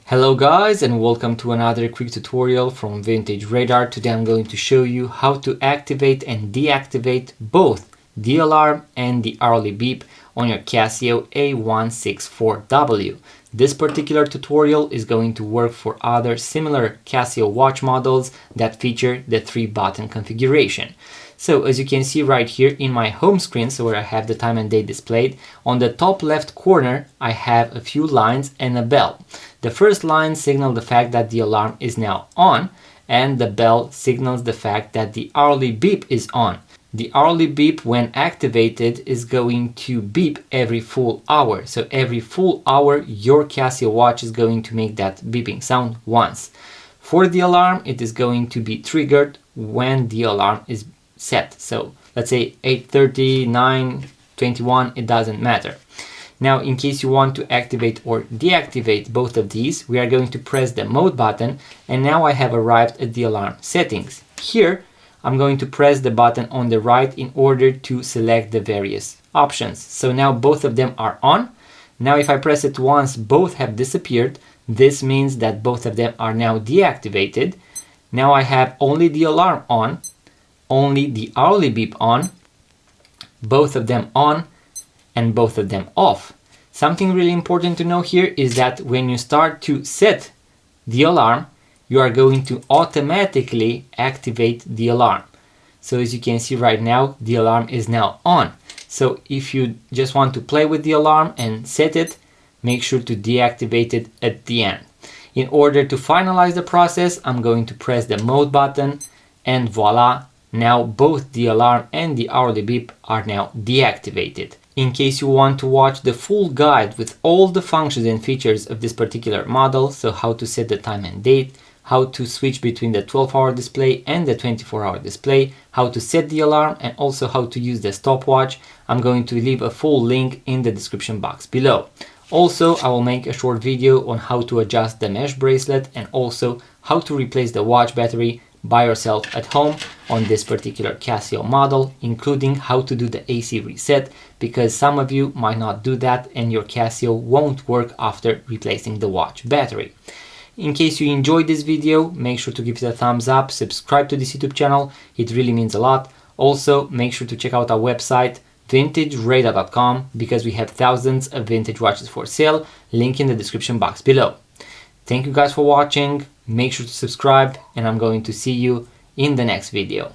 Hello guys, and welcome to another quick tutorial from Vintage Radar. Today I'm going to show you how to activate and deactivate both the alarm and the hourly beep on your Casio A164W. This particular tutorial is going to work for other similar Casio watch models that feature the 3-button configuration. So as you can see right here in my home screen, so where I have the time and date displayed, on the top left corner I have a few lines and a bell. The first line signals the fact that the alarm is now on, and the bell signals the fact that the hourly beep is on. The hourly beep, when activated, is going to beep every full hour. So every full hour your Casio watch is going to make that beeping sound once. For the alarm, it is going to be triggered when the alarm is set. So let's say 8:30, 9, 21, it doesn't matter. Now, in case you want to activate or deactivate both of these, we are going to press the mode button, and now I have arrived at the alarm settings. Here, I'm going to press the button on the right in order to select the various options. So now both of them are on. Now if I press it once, both have disappeared. This means that both of them are now deactivated. Now I have only the alarm on, only the hourly beep on, both of them on, and both of them off. Something really important to know here is that when you start to set the alarm, you are going to automatically activate the alarm. So as you can see right now, the alarm is now on. So if you just want to play with the alarm and set it, make sure to deactivate it at the end. In order to finalize the process, I'm going to press the mode button, and voila, now both the alarm and the hourly beep are now deactivated. In case you want to watch the full guide with all the functions and features of this particular model, so how to set the time and date, how to switch between the 12-hour display and the 24-hour display, how to set the alarm, and also how to use the stopwatch, I'm going to leave a full link in the description box below. Also, I will make a short video on how to adjust the mesh bracelet and also how to replace the watch battery by yourself at home on this particular Casio model, including how to do the AC reset, because some of you might not do that and your Casio won't work after replacing the watch battery. In case you enjoyed this video, make sure to give it a thumbs up, subscribe to this YouTube channel, it really means a lot. Also, make sure to check out our website vintageradar.com, because we have thousands of vintage watches for sale, link in the description box below. Thank you guys for watching, make sure to subscribe, and I'm going to see you in the next video.